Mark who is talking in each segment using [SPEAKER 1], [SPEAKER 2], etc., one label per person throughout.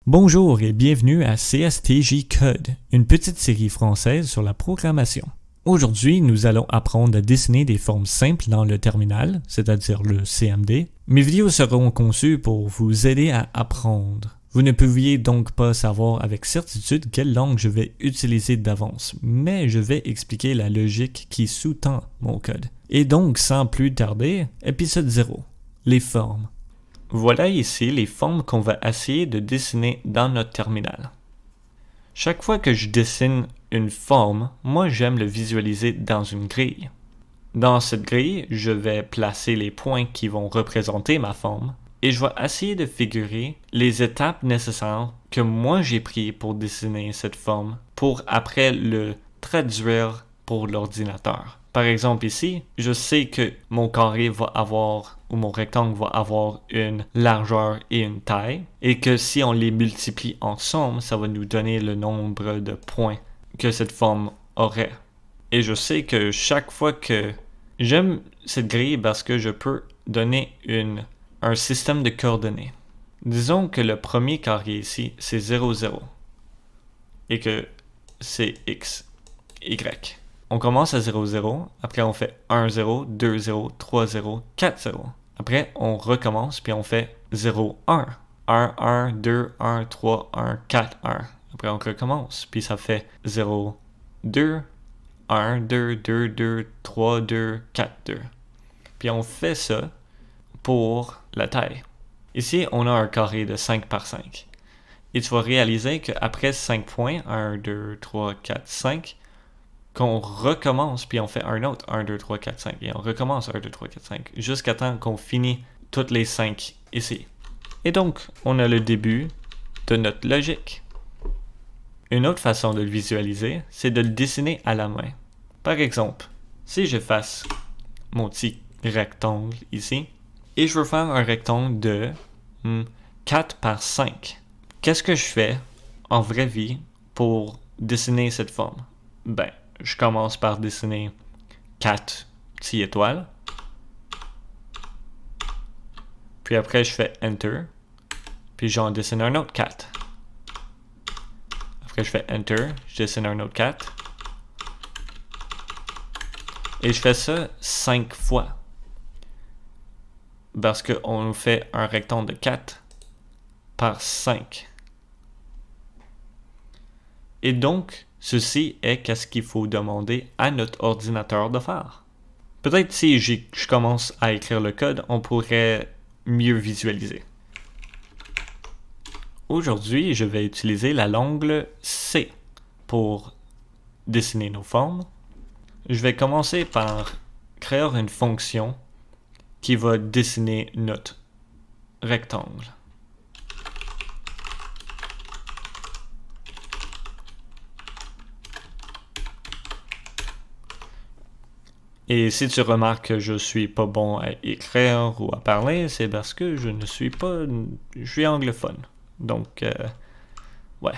[SPEAKER 1] Bonjour et bienvenue à CSTJ Code, une petite série française sur la programmation. Aujourd'hui, nous allons apprendre à dessiner des formes simples dans le terminal, c'est-à-dire le CMD. Mes vidéos seront conçues pour vous aider à apprendre. Vous ne pouviez donc pas savoir avec certitude quelle langue je vais utiliser d'avance, mais je vais expliquer la logique qui sous-tend mon code. Et donc, sans plus tarder, épisode 0, les formes. Voilà ici les formes qu'on va essayer de dessiner dans notre terminal. Chaque fois que je dessine une forme, moi j'aime le visualiser dans une grille. Dans cette grille, je vais placer les points qui vont représenter ma forme et je vais essayer de figurer les étapes nécessaires que moi j'ai prises pour dessiner cette forme pour après le traduire pour l'ordinateur. Par exemple ici, je sais que mon carré va avoir, ou mon rectangle va avoir une largeur et une taille, et que si on les multiplie ensemble, ça va nous donner le nombre de points que cette forme aurait. Et je sais que chaque fois que j'aime cette grille parce que je peux donner un système de coordonnées. Disons que le premier carré ici, c'est 0, 0, et que c'est x, y. On commence à 0, 0, après on fait 1, 0, 2, 0, 3, 0, 4, 0. Après, on recommence, puis on fait 0, 1. 1, 1, 2, 1, 3, 1, 4, 1. Après, on recommence, puis ça fait 0, 2, 1, 2, 2, 2, 3, 2, 4, 2. Puis on fait ça pour la taille. Ici, on a un carré de 5 par 5. Et tu vas réaliser qu'après 5 points, 1, 2, 3, 4, 5, qu'on recommence, puis on fait un autre 1, 2, 3, 4, 5, et on recommence 1, 2, 3, 4, 5, jusqu'à temps qu'on finit toutes les 5 ici. Et donc, on a le début de notre logique. Une autre façon de le visualiser, c'est de le dessiner à la main. Par exemple, si je fasse mon petit rectangle ici, et je veux faire un rectangle de 4 par 5, qu'est-ce que je fais en vraie vie pour dessiner cette forme? Ben, je commence par dessiner 4 petites étoiles. Puis après, je fais Enter. Puis j'en dessine un autre 4. Après, je fais Enter. Je dessine un autre 4. Et je fais ça 5 fois. Parce qu'on fait un rectangle de 4 par 5. Et donc, ceci est qu'est-ce qu'il faut demander à notre ordinateur de faire. Peut-être si je commence à écrire le code, on pourrait mieux visualiser. Aujourd'hui, je vais utiliser la langue C pour dessiner nos formes. Je vais commencer par créer une fonction qui va dessiner notre rectangle. Et si tu remarques que je suis pas bon à écrire ou à parler, c'est parce que je suis anglophone. Donc, ouais.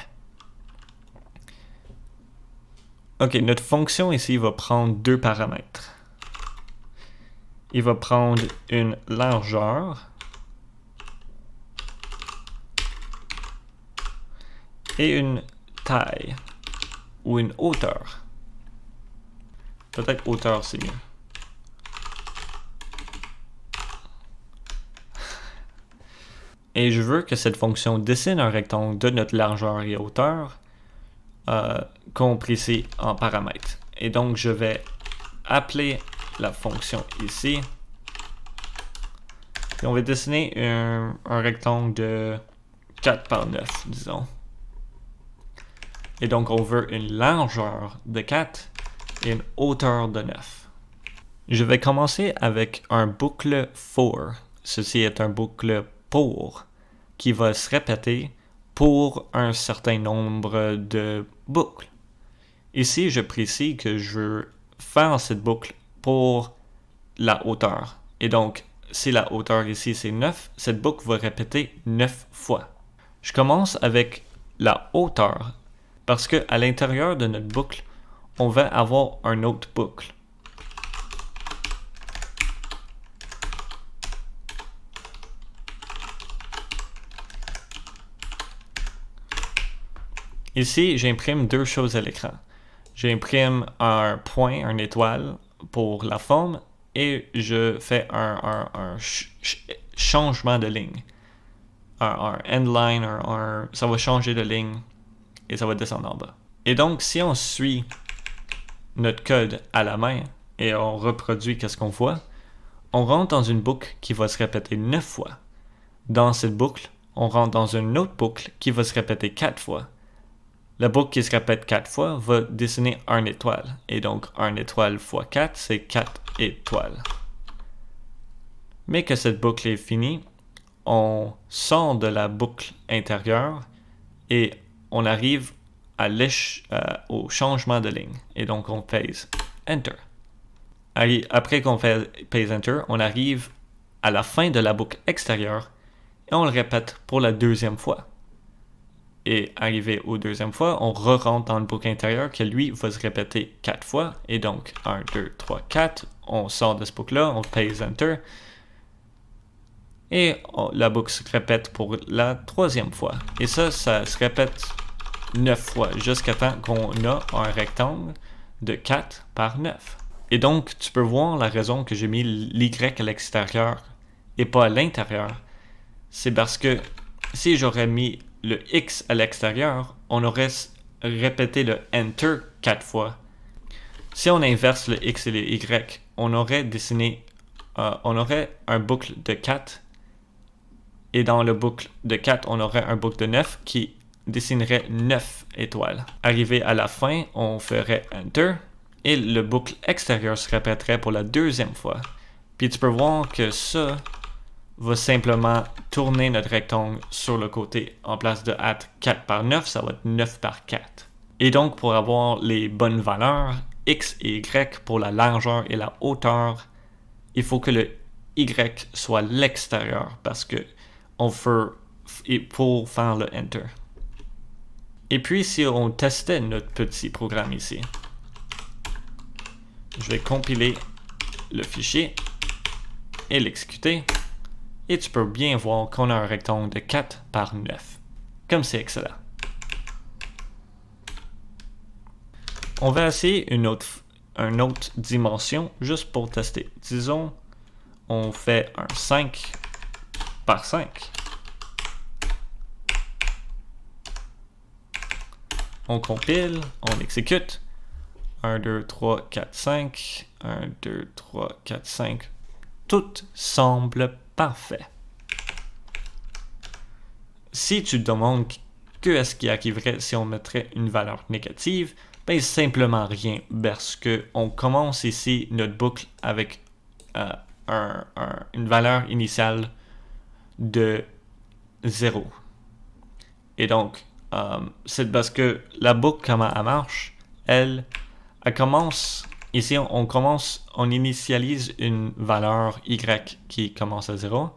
[SPEAKER 1] Ok, notre fonction ici va prendre deux paramètres. Il va prendre une largeur et une taille ou une hauteur. Peut-être hauteur, c'est mieux. Et je veux que cette fonction dessine un rectangle de notre largeur et hauteur compris ici en paramètres. Et donc, je vais appeler la fonction ici. Et on va dessiner un rectangle de 4 par 9, disons. Et donc, on veut une largeur de 4 et une hauteur de 9. Je vais commencer avec un boucle for. Ceci est un boucle pour qui va se répéter pour un certain nombre de boucles. Ici, je précise que je veux faire cette boucle pour la hauteur. Et donc, si la hauteur ici c'est 9, cette boucle va répéter 9 fois. Je commence avec la hauteur parce qu'à l'intérieur de notre boucle, on va avoir un autre boucle. Ici, j'imprime deux choses à l'écran. J'imprime un point, une étoile pour la forme et je fais un changement de ligne. Un endline, ça va changer de ligne et ça va descendre en bas. Et donc, si on suit notre code à la main et on reproduit qu'est-ce qu'on voit, on rentre dans une boucle qui va se répéter 9 fois. Dans cette boucle, on rentre dans une autre boucle qui va se répéter 4 fois. La boucle qui se répète 4 fois va dessiner une étoile. Et donc, 1 étoile fois 4, c'est 4 étoiles. Mais que cette boucle est finie, on sort de la boucle intérieure et on arrive au changement de ligne. Et donc, on pèse Enter. Après qu'on pèse Enter, on arrive à la fin de la boucle extérieure et on le répète pour la deuxième fois. Et arrivé aux deuxième fois, on re-rentre dans le boucle intérieure qui, lui, va se répéter 4 fois. Et donc, 1, 2, 3, 4. On sort de ce boucle-là, on pèse Enter. Et la boucle se répète pour la troisième fois. Et ça se répète 9 fois, jusqu'à temps qu'on a un rectangle de 4 par 9. Et donc, tu peux voir la raison que j'ai mis l'Y à l'extérieur et pas à l'intérieur. C'est parce que si j'aurais mis le X à l'extérieur, on aurait répété le Enter 4 fois. Si on inverse le X et le Y, on aurait un boucle de 4. Et dans le boucle de 4, on aurait un boucle de 9 qui dessinerait 9 étoiles. Arrivé à la fin, on ferait Enter. Et le boucle extérieur se répéterait pour la deuxième fois. Puis tu peux voir que ça va simplement tourner notre rectangle sur le côté. En place de 4 par 9, ça va être 9 par 4. Et donc, pour avoir les bonnes valeurs, X et Y pour la largeur et la hauteur, il faut que le Y soit l'extérieur parce que pour faire le Enter. Et puis, si on testait notre petit programme ici, je vais compiler le fichier et l'exécuter. Et tu peux bien voir qu'on a un rectangle de 4 par 9. Comme c'est excellent. On va essayer une autre dimension juste pour tester. Disons, on fait un 5 par 5. On compile, on exécute. 1, 2, 3, 4, 5. 1, 2, 3, 4, 5. Tout semble parfait. Si tu te demandes que est-ce qui arriverait si on mettrait une valeur négative, ben simplement rien, parce que on commence ici notre boucle avec une valeur initiale de 0. Et donc, c'est parce que la boucle, comment elle marche, elle commence, ici on initialise une valeur y qui commence à 0,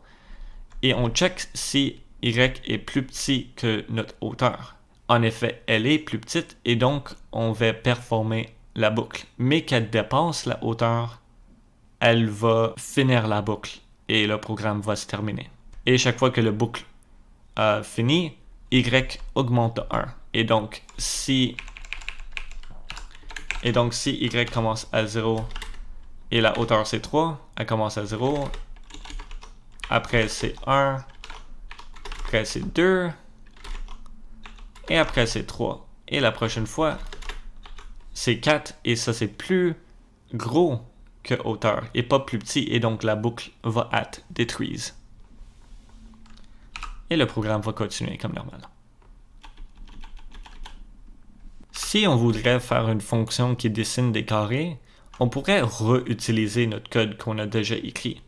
[SPEAKER 1] et on check si y est plus petit que notre hauteur. En effet, elle est plus petite, et donc on va performer la boucle. Mais qu'elle dépasse la hauteur, elle va finir la boucle, et le programme va se terminer. Et chaque fois que la boucle finit, y augmente de 1. Et donc, si y commence à 0 et la hauteur c'est 3, elle commence à 0, après c'est 1, après c'est 2, et après c'est 3. Et la prochaine fois, c'est 4, et ça c'est plus gros que hauteur, et pas plus petit, et donc la boucle va être détruite. Et le programme va continuer comme normal. Si on voudrait faire une fonction qui dessine des carrés, on pourrait réutiliser notre code qu'on a déjà écrit.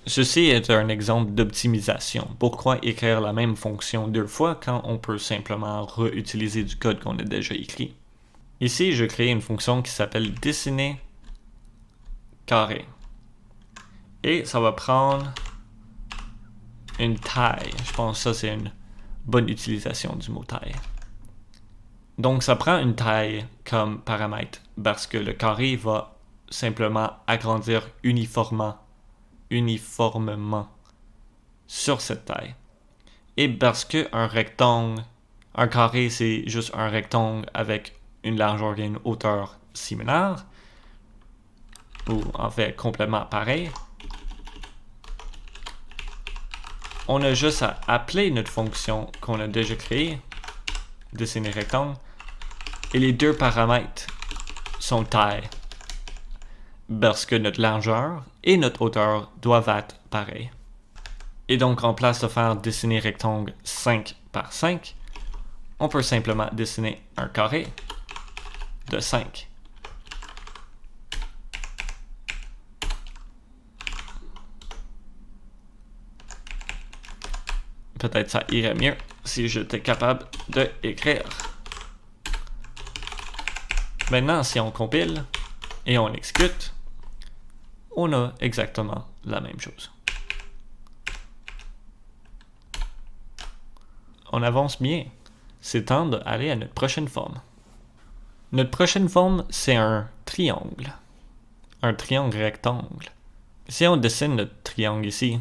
[SPEAKER 1] Ceci est un exemple d'optimisation. Pourquoi écrire la même fonction 2 fois quand on peut simplement réutiliser du code qu'on a déjà écrit? Ici, je crée une fonction qui s'appelle dessiner carré. Et ça va prendre une taille. Je pense que ça c'est une bonne utilisation du mot taille. Donc ça prend une taille comme paramètre parce que le carré va simplement agrandir uniformément sur cette taille. Et parce qu'un rectangle Un carré, c'est juste un rectangle avec une largeur et une hauteur similaires, ou en fait complètement pareil. On a juste à appeler notre fonction qu'on a déjà créée, dessiner rectangle, et les deux paramètres sont taille, parce que notre largeur et notre hauteur doivent être pareils. Et donc, en place de faire dessiner rectangle 5 par 5, on peut simplement dessiner un carré de 5. Peut-être ça irait mieux si j'étais capable de écrire. Maintenant, si on compile et on exécute, on a exactement la même chose. On avance bien. C'est temps d'aller à notre prochaine forme. Notre prochaine forme, c'est un triangle. Un triangle rectangle. Si on dessine notre triangle ici,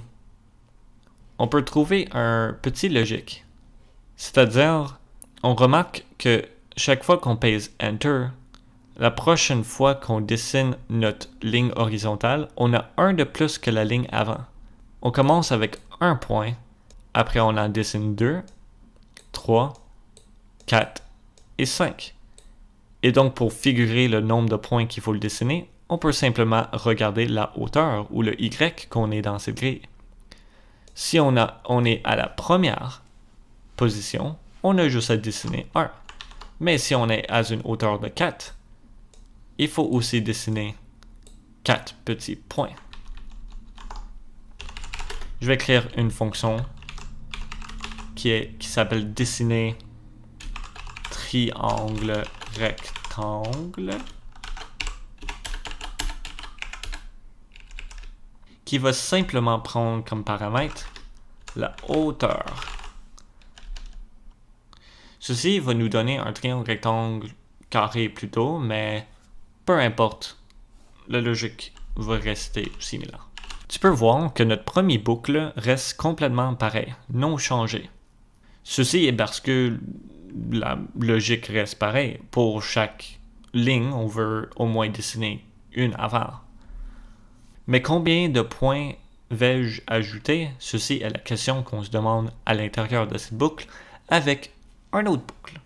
[SPEAKER 1] on peut trouver un petit logique. C'est-à-dire, on remarque que chaque fois qu'on pèse Enter, la prochaine fois qu'on dessine notre ligne horizontale, on a un de plus que la ligne avant. On commence avec un point, après on en dessine 2, 3, 4 et 5. Et donc pour figurer le nombre de points qu'il faut le dessiner, on peut simplement regarder la hauteur ou le Y qu'on est dans cette grille. Si on est à la première position, on a juste à dessiner 1. Mais si on est à une hauteur de 4, il faut aussi dessiner 4 petits points. Je vais écrire une fonction qui s'appelle dessiner triangle rectangle, qui va simplement prendre comme paramètre la hauteur. Ceci va nous donner un triangle rectangle carré plutôt, mais peu importe, la logique va rester similaire. Tu peux voir que notre premier boucle reste complètement pareil, non changé. Ceci est parce que la logique reste pareille. Pour chaque ligne, on veut au moins dessiner une avant. Mais combien de points vais-je ajouter? Ceci est la question qu'on se demande à l'intérieur de cette boucle avec une autre boucle.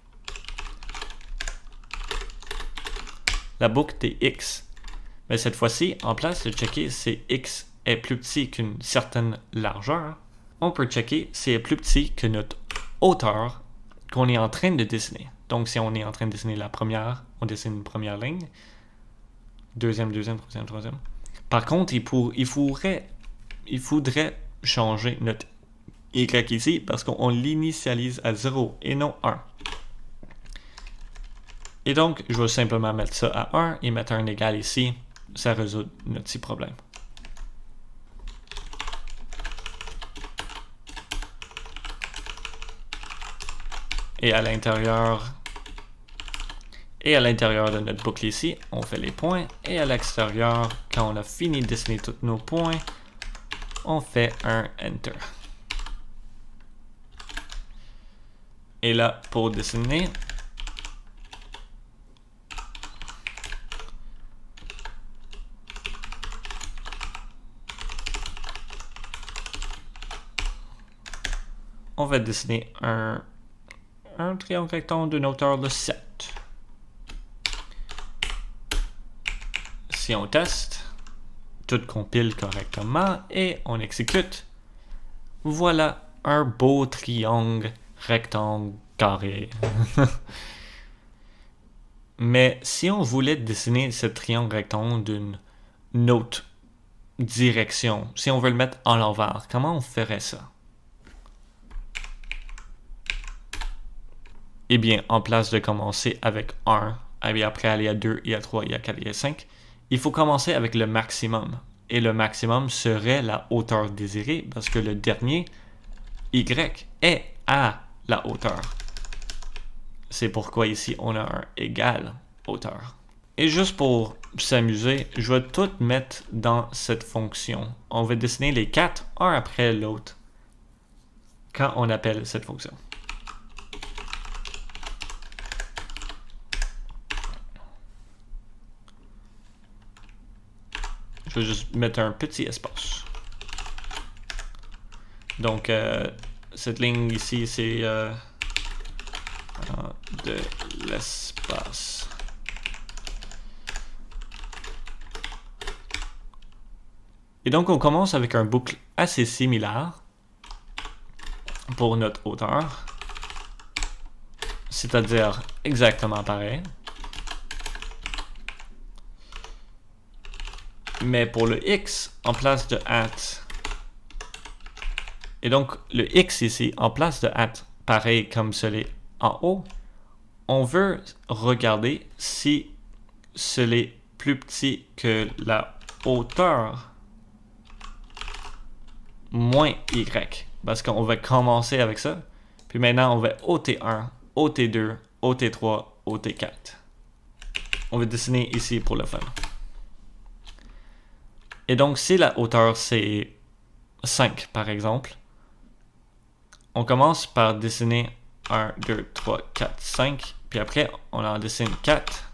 [SPEAKER 1] La boucle des x. Mais cette fois-ci, en place de checker si x est plus petit qu'une certaine largeur, on peut checker si est plus petit que notre hauteur qu'on est en train de dessiner. Donc, si on est en train de dessiner la première, on dessine une première ligne. Deuxième, troisième. Par contre, il faudrait changer notre y ici parce qu'on l'initialise à 0 et non 1. Et donc, je vais simplement mettre ça à 1 et mettre un égal ici. Ça résout notre petit problème. Et à l'intérieur de notre boucle ici, on fait les points. Et à l'extérieur, quand on a fini de dessiner tous nos points, on fait un Enter. Et là, pour dessiner, on va dessiner un triangle rectangle d'une hauteur de 7. Si on teste, tout compile correctement et on exécute, voilà un beau triangle rectangle carré. Mais si on voulait dessiner ce triangle rectangle d'une autre direction, si on veut le mettre en l'envers, comment on ferait ça? Eh bien, en place de commencer avec 1, et après aller à 2, et à 3, et à 4, et à 5, il faut commencer avec le maximum. Et le maximum serait la hauteur désirée, parce que le dernier, y, est à la hauteur. C'est pourquoi ici, on a un égal hauteur. Et juste pour s'amuser, je vais tout mettre dans cette fonction. On va dessiner les 4, un après l'autre, quand on appelle cette fonction. je vais juste mettre un petit espace. Donc, cette ligne ici, c'est de l'espace. Et donc, on commence avec un boucle assez similaire pour notre hauteur, c'est-à-dire exactement pareil. Mais pour le x, en place de at, et donc le x ici, en place de at, pareil comme celui en haut, on veut regarder si celui est plus petit que la hauteur moins y. Parce qu'on va commencer avec ça. Puis maintenant, on va ôter1, ôter2, ôter3, ôter4. On va dessiner ici pour le fun. Et donc, si la hauteur c'est 5 par exemple, on commence par dessiner 1, 2, 3, 4, 5. Puis après, on en dessine 4,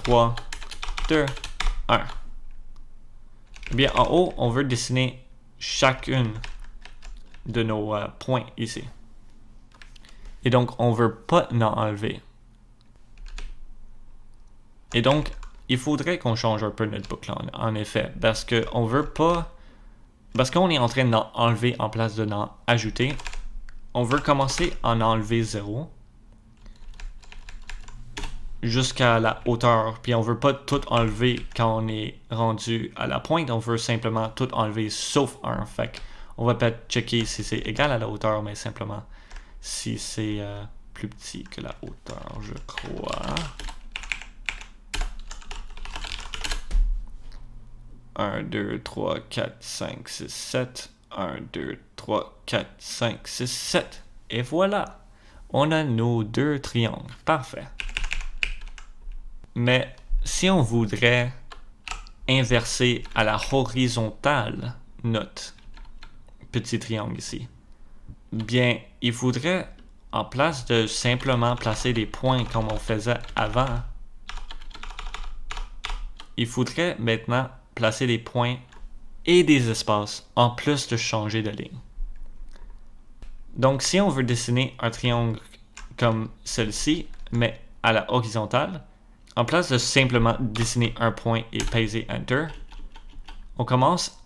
[SPEAKER 1] 3, 2, 1. Eh bien, en haut, on veut dessiner chacune de nos points ici. Et donc, on ne veut pas en enlever. Et donc, il faudrait qu'on change un peu notre boucle, en effet, parce qu'on veut pas... Parce qu'on est en train d'en enlever en place de n'en ajouter. On veut commencer à en enlever 0 jusqu'à la hauteur. Puis on veut pas tout enlever quand on est rendu à la pointe. On veut simplement tout enlever sauf 1. Fait on va peut-être checker si c'est égal à la hauteur, mais simplement si c'est plus petit que la hauteur, je crois. 1, 2, 3, 4, 5, 6, 7. 1, 2, 3, 4, 5, 6, 7. Et voilà, on a nos deux triangles. Parfait. Mais si on voudrait inverser à la horizontale notre petit triangle ici, bien, il faudrait, en place de simplement placer des points comme on faisait avant, il faudrait maintenant placer des points et des espaces en plus de changer de ligne. Donc, si on veut dessiner un triangle comme celui-ci, mais à la horizontale, en place de simplement dessiner un point et peser Enter, on commence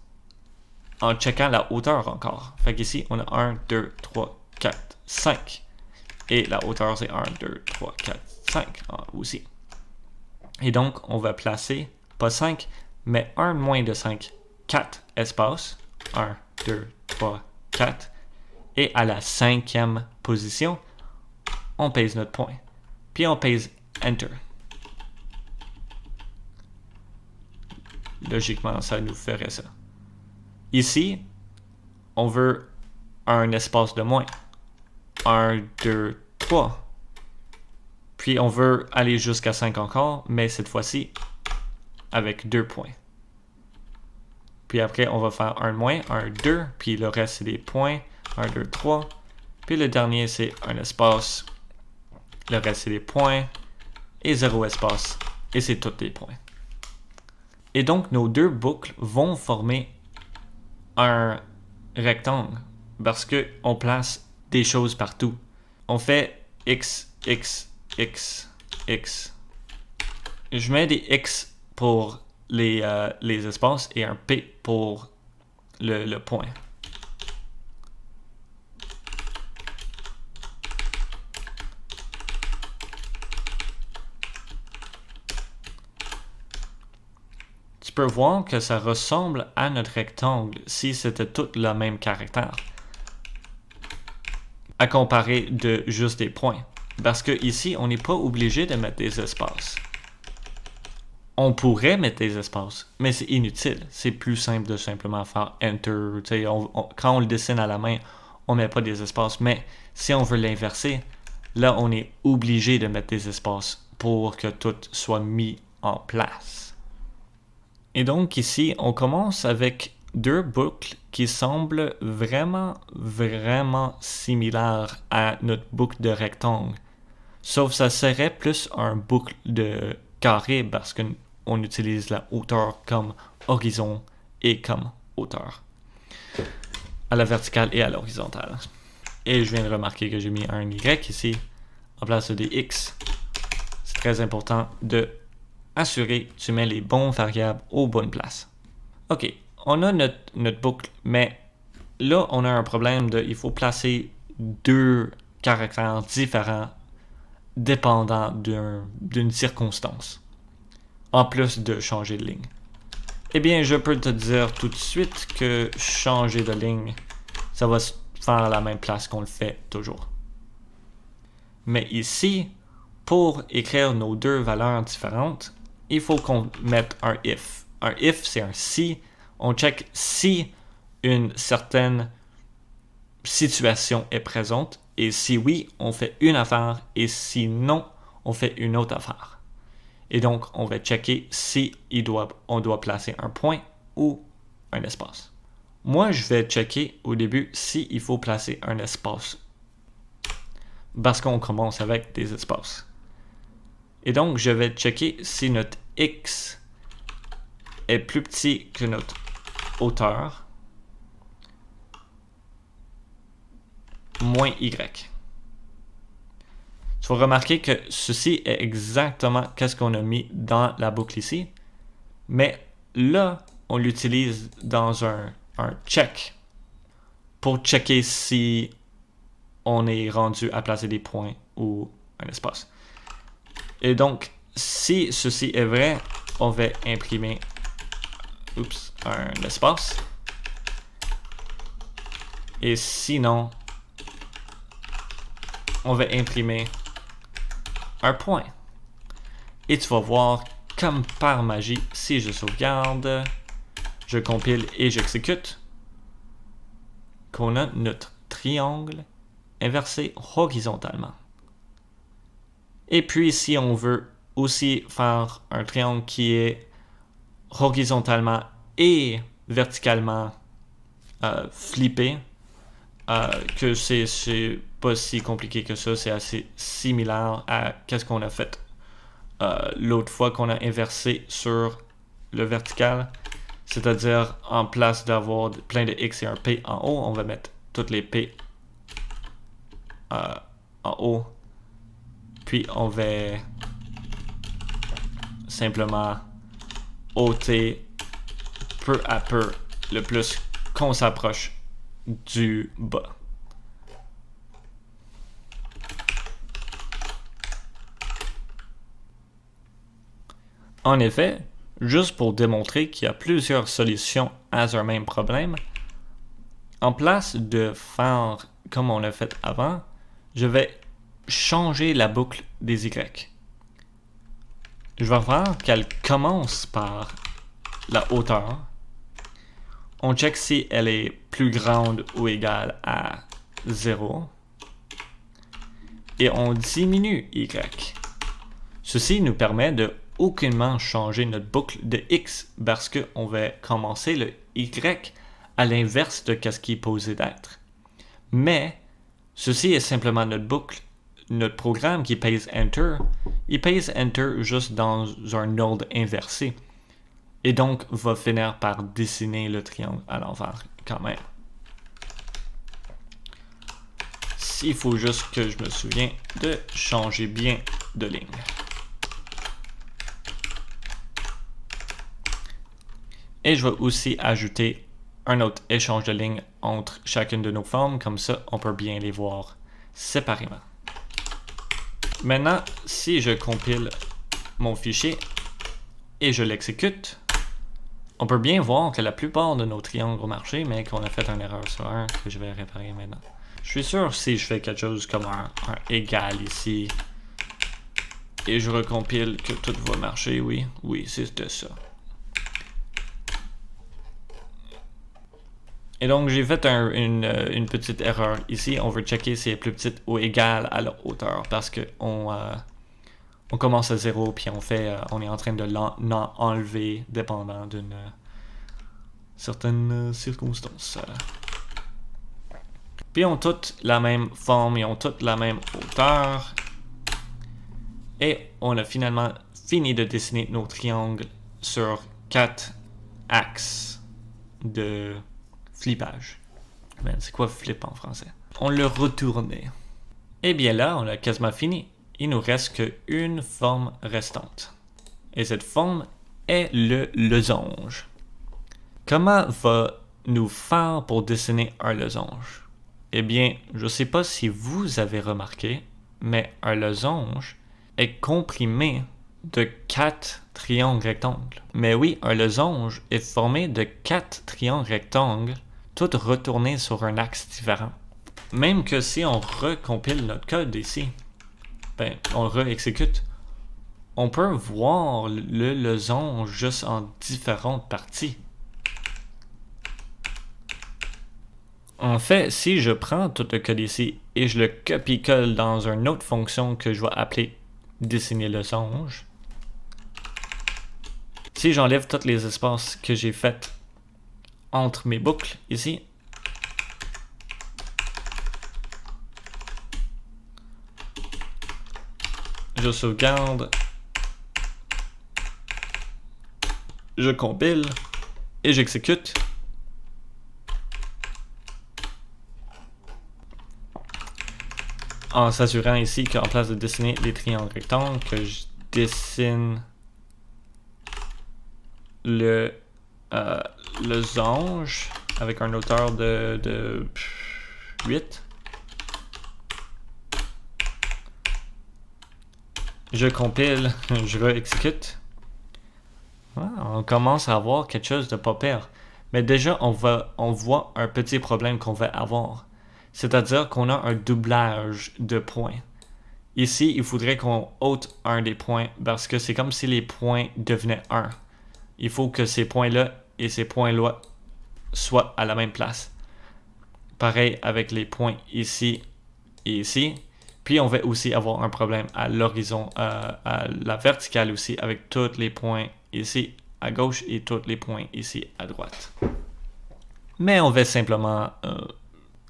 [SPEAKER 1] en checkant la hauteur encore. Fait qu'ici, on a 1, 2, 3, 4, 5. Et la hauteur, c'est 1, 2, 3, 4, 5 aussi. Et donc, on va placer, pas 5, mais 1 moins de 5, 4 espaces. 1, 2, 3, 4. Et à la 5e position, on pèse notre point. Puis on pèse Enter. Logiquement, ça nous ferait ça. Ici, on veut un espace de moins. 1, 2, 3. Puis on veut aller jusqu'à 5 encore, mais cette fois-ci, avec 2 points. Puis après, on va faire 1 moins, 1, 2, puis le reste, c'est des points. 1, 2, 3. Puis le dernier, c'est un espace. Le reste, c'est des points. Et 0 espace. Et c'est tous des points. Et donc, nos deux boucles vont former un rectangle. Parce qu'on place des choses partout. On fait X, X, X, X. Je mets des X pour les espaces et un P pour le point. Tu peux voir que ça ressemble à notre rectangle si c'était tout le même caractère. À comparer de juste des points. Parce que ici, on n'est pas obligé de mettre des espaces. On pourrait mettre des espaces, mais c'est inutile. C'est plus simple de simplement faire Enter. Quand on le dessine à la main, on ne met pas des espaces. Mais si on veut l'inverser, là, on est obligé de mettre des espaces pour que tout soit mis en place. Et donc ici, on commence avec deux boucles qui semblent vraiment, vraiment similaires à notre boucle de rectangle. Sauf que ça serait plus un boucle de carré parce que on utilise la hauteur comme horizon et comme hauteur, à la verticale et à l'horizontale. Et je viens de remarquer que j'ai mis un Y ici, en place des X. C'est très important de assurer que tu mets les bons variables aux bonnes places. Ok, on a notre boucle, mais là, on a un problème il faut placer deux caractères différents dépendant d'une circonstance, en plus de changer de ligne. Eh bien, je peux te dire tout de suite que changer de ligne, ça va se faire à la même place qu'on le fait toujours. Mais ici, pour écrire nos deux valeurs différentes, il faut qu'on mette un if. Un if, c'est un si. On check si une certaine situation est présente, et si oui, on fait une affaire, et si non, on fait une autre affaire. Et donc, on va checker si on doit placer un point ou un espace. Moi, je vais checker au début si il faut placer un espace, parce qu'on commence avec des espaces. Et donc, je vais checker si notre x est plus petit que notre hauteur moins y. Tu vas remarquer que ceci est exactement ce qu'on a mis dans la boucle ici, mais là, on l'utilise dans un check pour checker si on est rendu à placer des points ou un espace. Et donc, si ceci est vrai, on va imprimer un espace. Et sinon, on va imprimer un point. Et tu vas voir, comme par magie, si je sauvegarde, je compile et j'exécute, qu'on a notre triangle inversé horizontalement. Et puis, si on veut aussi faire un triangle qui est horizontalement et verticalement flippé, que c'est pas si compliqué que ça, c'est assez similaire à ce qu'on a fait l'autre fois qu'on a inversé sur le vertical, c'est-à-dire en place d'avoir plein de X et un P en haut, on va mettre toutes les P en haut, puis on va simplement ôter peu à peu le plus qu'on s'approche du bas. En effet, juste pour démontrer qu'il y a plusieurs solutions à un même problème, en place de faire comme on a fait avant, je vais changer la boucle des Y. Je vais voir qu'elle commence par la hauteur. On check si elle est plus grande ou égale à 0. Et on diminue Y. Ceci nous permet de aucunement changer notre boucle de X parce qu'on va commencer le Y à l'inverse de ce qui est posé d'être. Mais ceci est simplement notre boucle. Notre programme qui pèse Enter, il pèse Enter juste dans un ordre inversé. Et donc, va finir par dessiner le triangle à l'envers quand même. Il faut juste que je me souvienne de changer bien de ligne. Et je vais aussi ajouter un autre échange de lignes entre chacune de nos formes, comme ça on peut bien les voir séparément. Maintenant, si je compile mon fichier et je l'exécute, on peut bien voir que la plupart de nos triangles ont marché, mais qu'on a fait une erreur sur un que je vais réparer maintenant. Je suis sûr si je fais quelque chose comme un égal ici et je recompile que tout va marcher, oui, c'était ça. Et donc j'ai fait une petite erreur ici. On veut checker si elle est plus petite ou égale à la hauteur parce que on commence à 0 puis on est en train de l'enlever dépendant d'une certaine circonstance. Puis ils ont toutes la même forme, ils ont toutes la même hauteur. Et on a finalement fini de dessiner nos triangles sur 4 axes de flippage. Ben, c'est quoi flip en français? On l'a retourné. Et bien là, on a quasiment fini. Il nous reste qu'une forme restante. Et cette forme est le losange. Comment va nous faire pour dessiner un losange? Eh bien, je ne sais pas si vous avez remarqué, mais un losange est comprimé de 4 triangles rectangles. Mais oui, un losange est formé de 4 triangles rectangles, tous retournés sur un axe différent. Même que si on recompile notre code ici, ben, on le réexécute, on peut voir le losange juste en différentes parties. En fait, si je prends tout le code ici et je le copie-colle dans une autre fonction que je vais appeler dessiner losange, si j'enlève tous les espaces que j'ai faits entre mes boucles ici, je sauvegarde, je compile et j'exécute. En s'assurant ici qu'en place de dessiner les triangles rectangles, que je dessine le losange avec une hauteur de 8. Je compile, je réexécute. On commence à avoir quelque chose de pas pire. Mais déjà, on voit un petit problème qu'on va avoir. C'est-à-dire qu'on a un doublage de points. Ici, il faudrait qu'on ôte un des points parce que c'est comme si les points devenaient 1. Il faut que ces points-là et ces points-là soient à la même place. Pareil avec les points ici et ici. Puis on va aussi avoir un problème à l'horizon, à la verticale aussi, avec tous les points ici à gauche et tous les points ici à droite. Mais on va simplement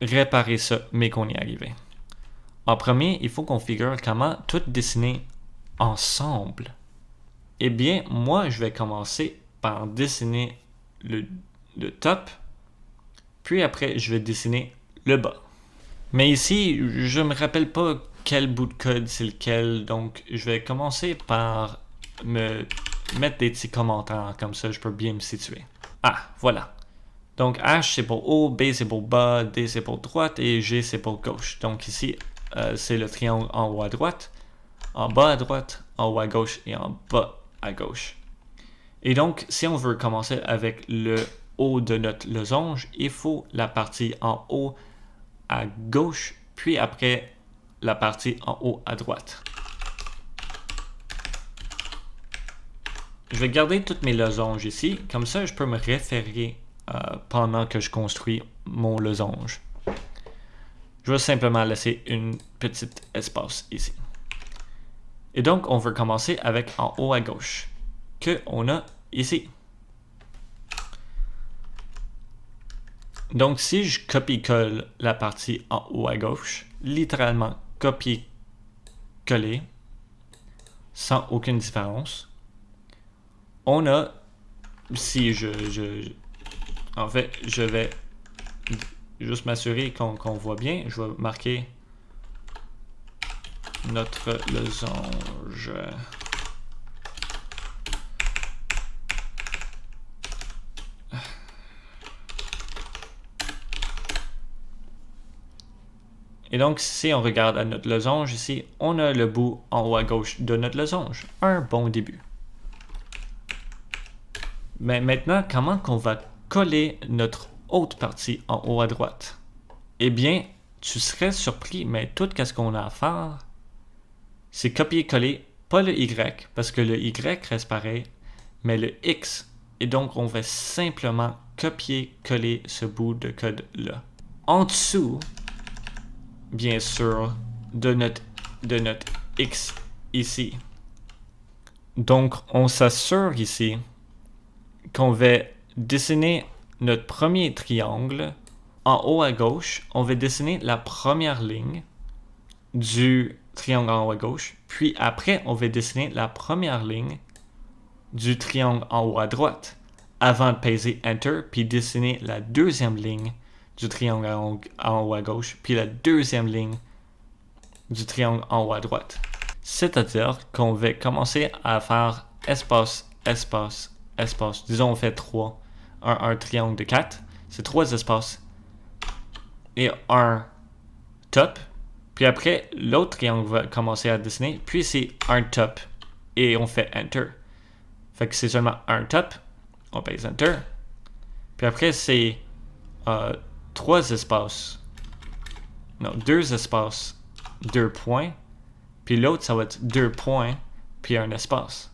[SPEAKER 1] réparer ça, mais qu'on y est arrivé. En premier, il faut qu'on figure comment tout dessiner ensemble. Eh bien, moi, je vais commencer par dessiner le top, puis après, je vais dessiner le bas. Mais ici, je ne me rappelle pas quel bout de code c'est lequel, donc je vais commencer par me mettre des petits commentaires, comme ça je peux bien me situer. Ah, voilà. Donc H c'est pour haut, B c'est pour bas, D c'est pour droite et G c'est pour gauche. Donc ici, c'est le triangle en haut à droite, en bas à droite, en haut à gauche et en bas à gauche. Et donc, si on veut commencer avec le haut de notre losange, il faut la partie en haut à gauche, puis après la partie en haut à droite. Je vais garder toutes mes losanges ici, comme ça je peux me référer pendant que je construis mon losange. Je vais simplement laisser une petite espace ici. Et donc on veut commencer avec en haut à gauche, que on a ici. Donc, si je copie-colle la partie en haut à gauche, littéralement copier-coller, sans aucune différence, on a, si en fait, je vais juste m'assurer qu'on voit bien, je vais marquer notre losange. Et donc, si on regarde à notre losange ici, on a le bout en haut à gauche de notre losange. Un bon début. Mais maintenant, comment qu'on va coller notre autre partie en haut à droite? Eh bien, tu serais surpris, mais tout ce qu'on a à faire, c'est copier-coller, pas le Y, parce que le Y reste pareil, mais le X. Et donc, on va simplement copier-coller ce bout de code-là. En dessous, bien sûr, de notre X ici. Donc, on s'assure ici qu'on va dessiner notre premier triangle. En haut à gauche, on va dessiner la première ligne. du triangle en haut à gauche. Puis après, on va dessiner la première ligne du triangle en haut à droite avant de peser Enter, puis dessiner la deuxième ligne du triangle en haut à gauche, puis la deuxième ligne du triangle en haut à droite. C'est-à-dire qu'on va commencer à faire espace, espace, espace. Disons, on fait 3. Un triangle de 4. C'est 3 espaces. Et un top. Puis après, l'autre triangle va commencer à dessiner. Puis c'est un top. Et on fait Enter. Fait que c'est seulement un top. On pèse Enter. Puis après, c'est 3 espaces. Non, 2 espaces. 2 points. Puis l'autre, ça va être 2 points. Puis un espace.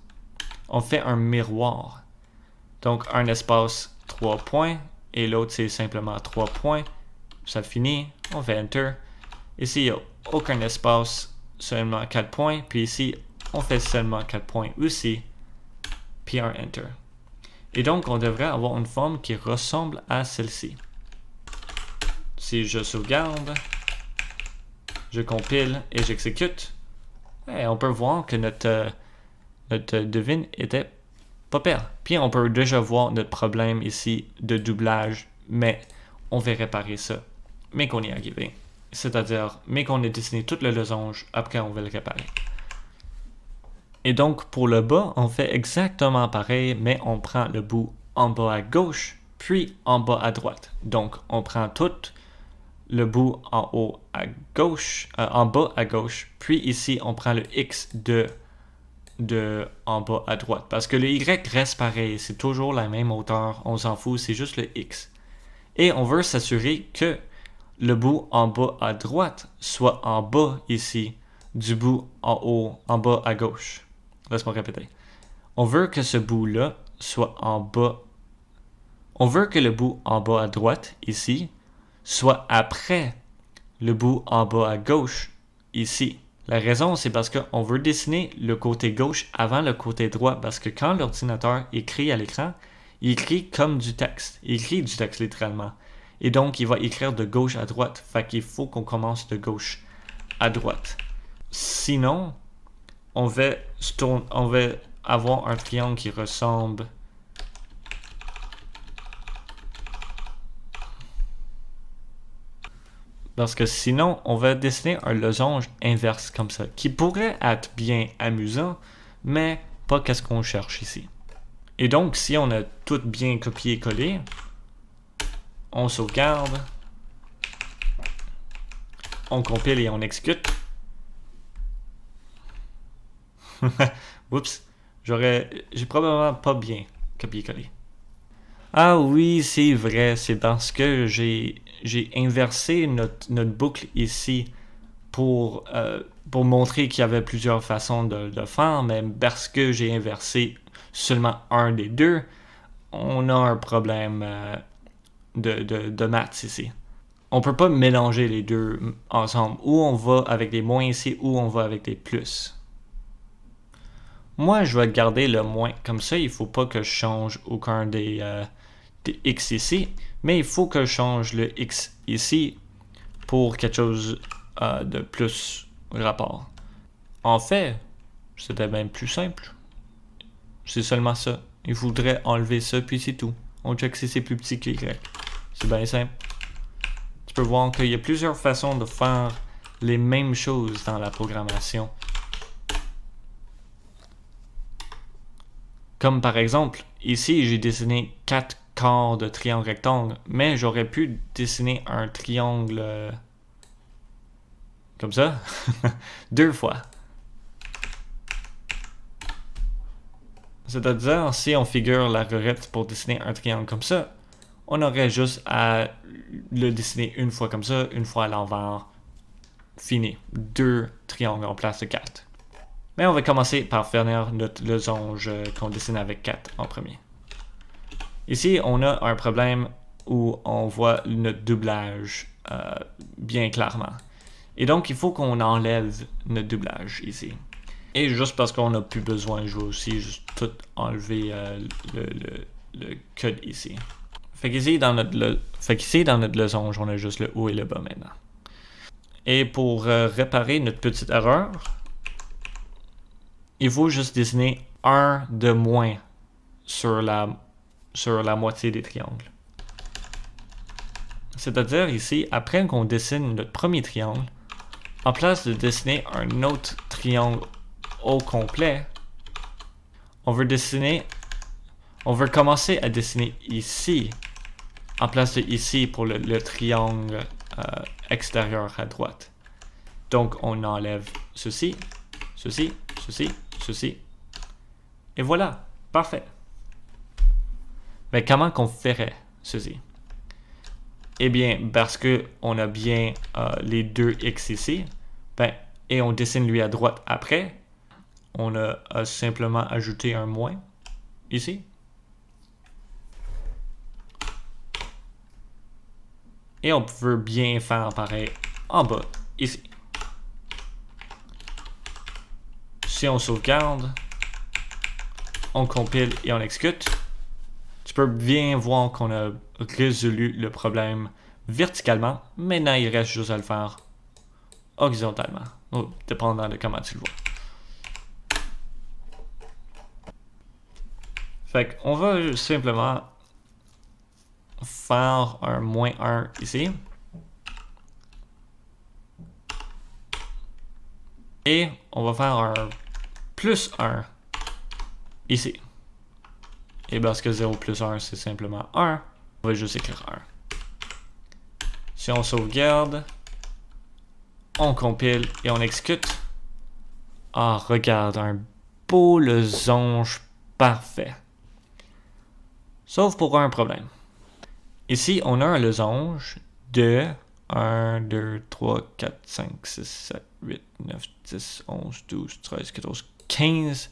[SPEAKER 1] On fait un miroir. Donc, un espace, 3 points. Et l'autre, c'est simplement 3 points. Ça finit. On fait Enter. Ici, il n'y a aucun espace. Seulement 4 points. Puis ici, on fait seulement 4 points aussi. Puis un Enter. Et donc, on devrait avoir une forme qui ressemble à celle-ci. Si je sauvegarde, je compile et j'exécute, on peut voir que notre devine était pas pire. Puis on peut déjà voir notre problème ici de doublage, mais on va réparer ça, mais qu'on y est arrivé. C'est-à-dire, mais qu'on ait dessiné tout le losange, après on va le réparer. Et donc, pour le bas, on fait exactement pareil, mais on prend le bout en bas à gauche, puis en bas à droite. Donc, on prend tout le bout en haut à gauche, en bas à gauche, puis ici, on prend le X de en bas à droite. Parce que le Y reste pareil, c'est toujours la même hauteur, on s'en fout, c'est juste le X. Et on veut s'assurer que le bout en bas à droite soit en bas ici, du bout en haut, en bas à gauche. Laisse-moi répéter. On veut que ce bout-là soit en bas. On veut que le bout en bas à droite, ici, soit après le bout en bas à gauche, ici. La raison, c'est parce qu'on veut dessiner le côté gauche avant le côté droit, parce que quand l'ordinateur écrit à l'écran, il écrit comme du texte. Il écrit du texte littéralement. Et donc, il va écrire de gauche à droite. Fait qu'il faut qu'on commence de gauche à droite. Sinon, on va avoir un triangle qui ressemble parce que sinon, on va dessiner un losange inverse comme ça, qui pourrait être bien amusant, mais pas qu'est-ce qu'on cherche ici. Et donc, si on a tout bien copié-collé, on sauvegarde, on compile et on exécute. Oups, j'ai probablement pas bien copié-collé. Ah oui, c'est vrai, c'est parce que j'ai inversé notre boucle ici pour montrer qu'il y avait plusieurs façons de le faire, mais parce que j'ai inversé seulement un des deux, on a un problème de maths ici. On peut pas mélanger les deux ensemble. Ou on va avec des moins ici, ou on va avec des plus. Moi, je vais garder le moins. Comme ça, il ne faut pas que je change aucun des X ici. Mais il faut que je change le X ici pour quelque chose de plus rapport. En fait, c'était même plus simple. C'est seulement ça. Il faudrait enlever ça, puis c'est tout. On check si c'est plus petit que Y. C'est bien simple. Tu peux voir qu'il y a plusieurs façons de faire les mêmes choses dans la programmation. Comme par exemple, ici j'ai dessiné 4 quarts de triangle rectangle, mais j'aurais pu dessiner un triangle comme ça, 2 fois. C'est-à-dire, si on figure la recette pour dessiner un triangle comme ça, on aurait juste à le dessiner une fois comme ça, une fois à l'envers. Fini. 2 triangles en place de 4. Mais on va commencer par faire notre losange qu'on dessine avec 4 en premier. Ici, on a un problème où on voit notre doublage bien clairement. Et donc, il faut qu'on enlève notre doublage ici. Et juste parce qu'on n'a plus besoin, je vais aussi juste tout enlever le code ici. Fait qu'ici, dans notre losange, on a juste le haut et le bas maintenant. Et pour réparer notre petite erreur, il faut juste dessiner un de moins sur la moitié des triangles. C'est-à-dire ici, après qu'on dessine notre premier triangle, en place de dessiner un autre triangle au complet, on veut commencer à dessiner ici, en place de ici pour le triangle extérieur à droite. Donc on enlève ceci, ceci, ceci, ceci. Et voilà, parfait. Mais comment qu'on ferait ceci? Eh bien, parce que on a bien les deux x ici, et on dessine lui à droite après, on a simplement ajouté un moins ici. Et on veut bien faire pareil en bas, ici. Si on sauvegarde, on compile et on exécute, tu peux bien voir qu'on a résolu le problème verticalement. Maintenant, il reste juste à le faire horizontalement, dépendant de comment tu le vois. Fait qu'on va simplement faire un moins 1 ici. Et on va faire un plus 1 ici. Et parce que 0 plus 1, c'est simplement 1, on va juste écrire 1. Si on sauvegarde, on compile et on exécute. Ah, regarde, un beau losange parfait. Sauf pour un problème. Ici, on a un losange de 1, 2, 3, 4, 5, 6, 7, 8, 9, 10, 11, 12, 13, 14, 15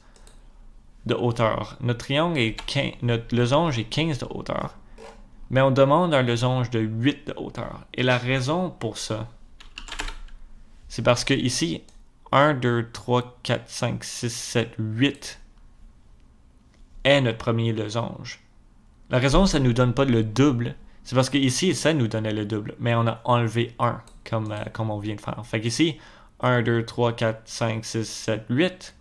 [SPEAKER 1] de hauteur. Notre triangle est 15, notre losange est 15 de hauteur. Mais on demande un losange de 8 de hauteur. Et la raison pour ça, c'est parce que ici, 1, 2, 3, 4, 5, 6, 7, 8 est notre premier losange. La raison, ça ne nous donne pas le double. C'est parce que ici, ça nous donnait le double. Mais on a enlevé 1, comme on vient de faire. Fait qu'ici, 1, 2, 3, 4, 5, 6, 7, 8.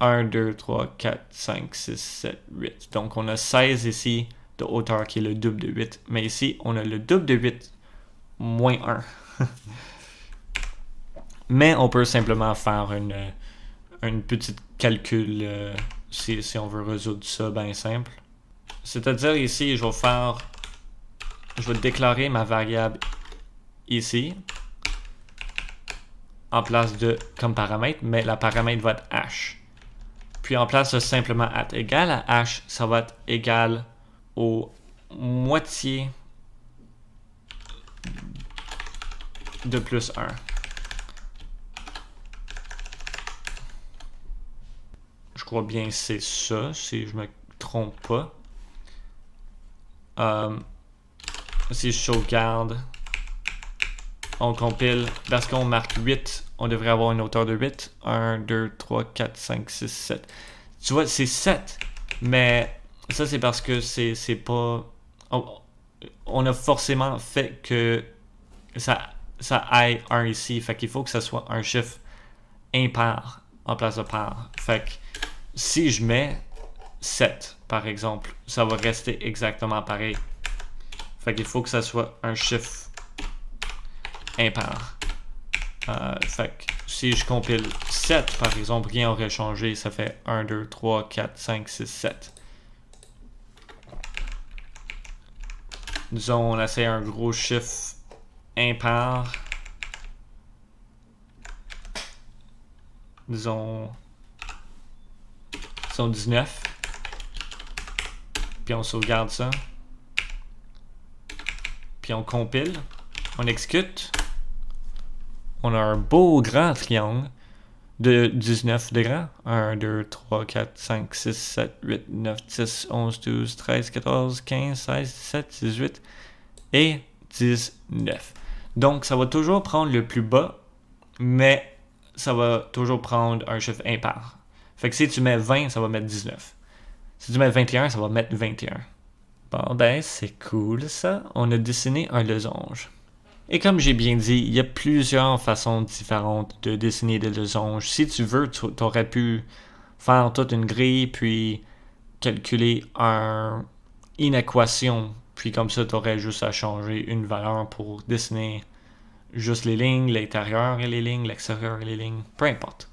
[SPEAKER 1] 1, 2, 3, 4, 5, 6, 7, 8. Donc, on a 16 ici de hauteur qui est le double de 8. Mais ici, on a le double de 8 moins 1. Mais on peut simplement faire une petite calcul si on veut résoudre ça bien simple. C'est-à-dire ici, je vais déclarer ma variable ici en place de comme paramètre, mais la paramètre va être h. Puis en place de simplement être égal à h, ça va être égal au moitié de plus 1. Je crois bien que c'est ça, si je me trompe pas. Si je sauvegarde, on compile, parce qu'on marque 8, on devrait avoir une hauteur de 8. 1, 2, 3, 4, 5, 6, 7. Tu vois, c'est 7, mais ça c'est parce que c'est pas... On a forcément fait que ça aille 1 ici, fait qu'il faut que ça soit un chiffre impair en place de pair. Fait que si je mets 7, par exemple, ça va rester exactement pareil. Fait qu'il faut que ça soit un chiffre impair. Fait que si je compile 7, par exemple, rien n'aurait changé. Ça fait 1, 2, 3, 4, 5, 6, 7. Disons, on essaie un gros chiffre impair. Disons 19. Puis on sauvegarde ça. Puis on compile. On exécute. On a un beau grand triangle de 19 degrés. 1, 2, 3, 4, 5, 6, 7, 8, 9, 10, 11, 12, 13, 14, 15, 16, 17, 18 et 19. Donc, ça va toujours prendre le plus bas, mais ça va toujours prendre un chiffre impair. Fait que si tu mets 20, ça va mettre 19. Si tu mets 21, ça va mettre 21. Bon, ben, c'est cool ça. On a dessiné un losange. Et comme j'ai bien dit, il y a plusieurs façons différentes de dessiner des losanges. Si tu veux, tu aurais pu faire toute une grille, puis calculer une équation, puis comme ça, tu aurais juste à changer une valeur pour dessiner juste les lignes, l'intérieur et les lignes, l'extérieur et les lignes, peu importe.